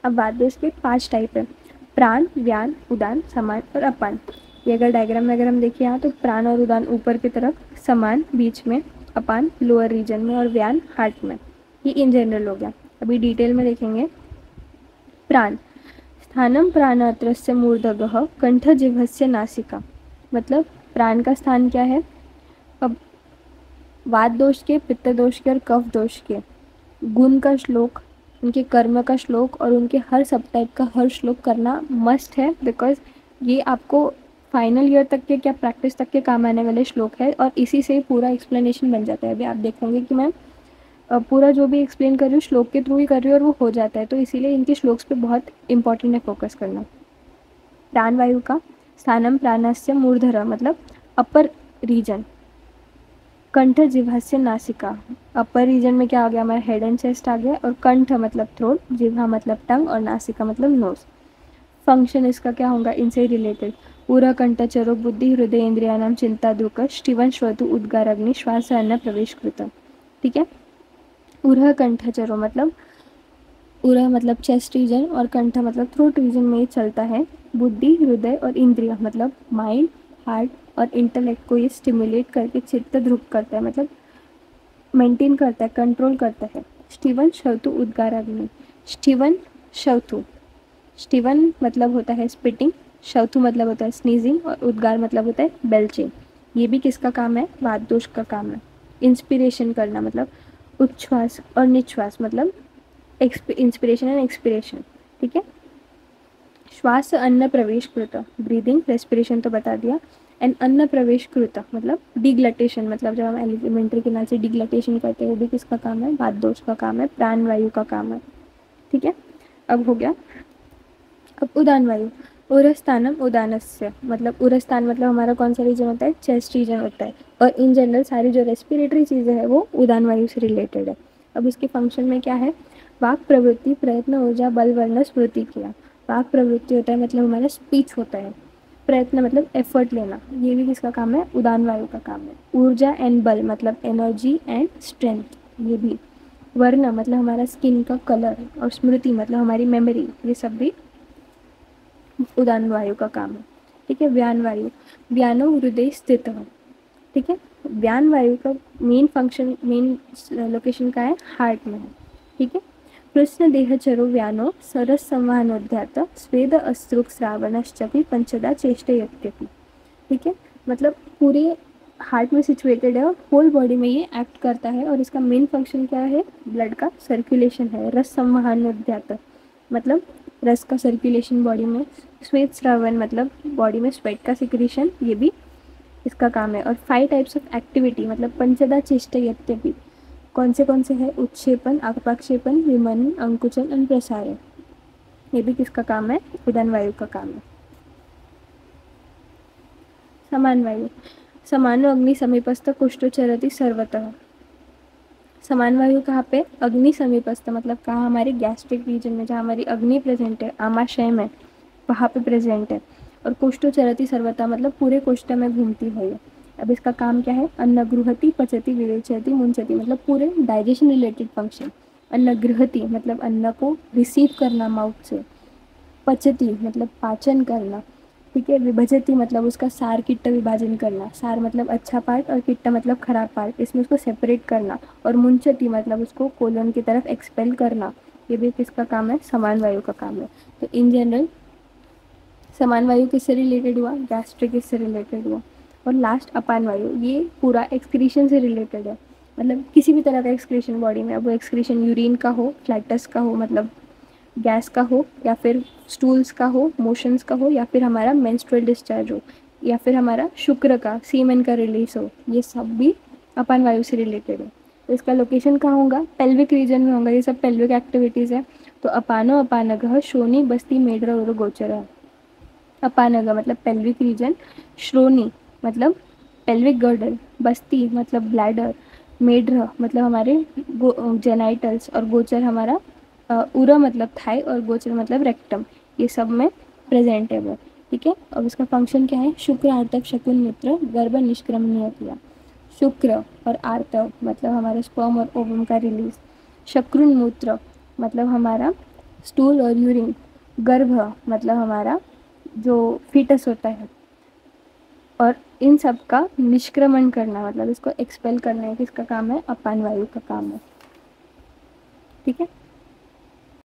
अब वातदोष के 5 टाइप है, प्राण, व्यान, उदान, समान और अपान। ये अगर डायग्राम में अगर हम देखें यहाँ तो प्राण और उदान ऊपर की तरफ, समान बीच में, अपान लोअर रीजन में और व्यान हार्ट में। ये इन जनरल हो गया। अभी डिटेल में देखेंगे। प्राण, स्थानम प्राणात्रस्य मूर्धगः कंठ जिह्वस्य नासिका। मतलब प्राण का स्थान क्या है? अब वात दोष के, पित्त दोष के और कफ दोष के गुण का श्लोक, उनके कर्म का श्लोक और उनके हर सब टाइप का हर श्लोक करना मस्ट है, बिकॉज ये आपको फाइनल ईयर तक के क्या प्रैक्टिस तक के काम आने वाले श्लोक है और इसी से पूरा एक्सप्लेनेशन बन जाता है। अभी आप देखोगे कि मैं पूरा जो भी एक्सप्लेन कर रही हूँ श्लोक के थ्रू ही कर रही हूँ और वो हो जाता है, तो इसीलिए इनके श्लोक्स पे बहुत इंपॉर्टेंट है फोकस करना। प्राणवायु का स्थानम प्राणस्य मूर्धर मतलब अपर रीजन, कंठ जिह्वस्य नासिका, अपर रीजन में क्या हो गया हमारा हेड एंड चेस्ट आ गया, और कंठ मतलब थ्रोट, जिह्वा मतलब टंग और नासिका मतलब नोज। फंक्शन इसका क्या होगा इनसे रिलेटेड, पूरा कंठ चरो बुद्धि हृदय इंद्रियानाम चिंता दुख शिवन श्रोतु उद्गार अग्नि श्वास अन्न प्रवेश कृत। ठीक है। उरह कंठचरो मतलब उरह मतलब चेस्ट रीजन और कंठ मतलब थ्रोट रीजन में चलता है। बुद्धि हृदय और इंद्रिय मतलब माइंड हार्ट और इंटेलेक्ट को ये स्टिमुलेट करके चित्त ध्रुव करता है, मतलब मेंटेन करता है, कंट्रोल करता है। स्टीवन शवतु उद्गार अग्नि, स्टीवन शवतु, स्टीवन मतलब होता है स्पिटिंग, शवतु मतलब होता है स्नीजिंग और उद्गार मतलब होता है बेल्चिंग। ये भी किसका काम है? वात दोष का काम है। इंस्पिरेशन करना मतलब उच्छ्वास और निश्वास मतलब इंस्पिरेशन एंड एक्सपिरेशन। ठीक है। श्वास अन्न प्रवेश कृत, ब्रीदिंग रेस्पिरेशन तो बता दिया, एंड अन्न प्रवेश कृत मतलब डिग्लटेशन, मतलब जब हम एलिमेंट्री के नाम से डिग्लटेशन करते हैं वो भी किसका काम है? वात दोष का काम है, प्राण वायु का काम है। ठीक है। अब हो गया। अब उदान वायु, उरस्थानम उदानस्य मतलब उरस्थान मतलब हमारा कौन सा रीजन होता है? चेस्ट रीजन होता है, और इन जनरल सारी जो रेस्पिरेटरी चीज़ें हैं वो उदान वायु से रिलेटेड है। अब इसके फंक्शन में क्या है? वाक प्रवृत्ति प्रयत्न ऊर्जा बल वर्ण स्मृति किया। वाक प्रवृत्ति होता है मतलब हमारा स्पीच होता है, प्रयत्न मतलब एफर्ट लेना, ये भी किसका काम है? उदान वायु का काम है। ऊर्जा एंड बल मतलब एनर्जी एंड स्ट्रेंथ, ये भी। वर्ण मतलब हमारा स्किन का कलर, और स्मृति मतलब हमारी मेमोरी, ये सब भी उदान वायु का काम है। ठीक है। व्यान वायु, व्यानो हृदय स्थित है। ठीक है। व्यान वायु का मेन फंक्शन, मेन लोकेशन का है? हार्ट में है। ठीक है। कृष्ण देहचरो व्यानो सरस संवहनोद्यात स्वेद अश्रुक श्रावणश्चपि पंचदा चेष्टयत्यपि। ठीक है। मतलब पूरे हार्ट में सिचुएटेड है और होल बॉडी में ये एक्ट करता है, और इसका मेन फंक्शन क्या है? ब्लड का सर्कुलेशन है। रस संवहनोद्यात मतलब रस का सर्कुलेशन बॉडी में। श्वेत श्रावण मतलब बॉडी में स्वेट का सिक्रीशन, ये भी इसका काम है। और 5 टाइप्स ऑफ एक्टिविटी मतलब पंचदा चेष्टयत्यपि कौन से है? उत्क्षेपण, अपाक्षेपण, विमन, अंकुचन और प्रसारण, ये भी किसका काम है? उदान वायु का काम है। समान वायु, समानो अग्नि समीपस्थ कुष्ठो चरति सर्वतः। समान वायु कहाँ पे? अग्नि समीपस्थ मतलब कहाँ? हमारे गैस्ट्रिक रीजन में, जहाँ हमारी अग्नि प्रेजेंट है, आमाशय में, वहाँ पे प्रेजेंट है। और कुष्ठो चरति सर्वथा मतलब पूरे कुष्ठ में घूमती है ये। अब इसका काम क्या है? अन्न गृहति पचति विरेचति मुंचति मतलब पूरे डाइजेशन रिलेटेड फंक्शन। अन्न गृहति मतलब अन्न को रिसीव करना माउथ से, पचति मतलब पाचन करना। ठीक है। विभजति मतलब उसका सार किट्ट विभाजन करना, सार मतलब अच्छा पार्ट और किट्ट मतलब खराब पार्ट, इसमें उसको सेपरेट करना। और मुंचति मतलब उसको कोलन की तरफ एक्सपेल करना, ये भी किसका काम है? समान वायु का काम है। तो इन जनरल समान वायु किससे रिलेटेड हुआ? गैस्ट्रिक से रिलेटेड हुआ। और लास्ट अपान वायु, ये पूरा एक्सक्रीशन से रिलेटेड है, मतलब किसी भी तरह का एक्सक्रीशन बॉडी में, अब वो एक्सक्रीशन यूरिन का हो, फ्लैटस का हो मतलब गैस का हो, या फिर स्टूल्स का हो, मोशंस का हो, या फिर हमारा मेंस्ट्रुअल डिस्चार्ज हो, या फिर हमारा शुक्र का सीमेन का रिलीज हो, ये सब भी अपान वायु से रिलेटेड है। तो इसका लोकेशन कहाँ होगा? पेल्विक रीजन में होगा। ये सब पेल्विक एक्टिविटीज़ है। तो अपानो अपानगः शोनी बस्ती मेढ्र और गोचर। अपानग मतलब पेल्विक रीजन, श्रोणी मतलब पेल्विक गर्डल, बस्ती मतलब ब्लैडर, मेढ्र मतलब हमारे जेनाइटल्स, और गोचर हमारा उरा मतलब थाई, और गोचर मतलब रेक्टम, ये सब में प्रेजेंट है वो। ठीक है। अब इसका फंक्शन क्या है? शुक्र आर्तव शकुन मूत्र गर्भ निष्क्रमणीय क्रिया। शुक्र और आर्तव मतलब हमारे स्पर्म और ओवम का रिलीज। शक्रुन मूत्र मतलब हमारा स्टूल और यूरिन, गर्भ मतलब हमारा जो फीटस होता है, और इन सब का निष्क्रमण करना मतलब इसको एक्सपेल करना है, किसका काम है, अपान वायु का काम है। ठीक है।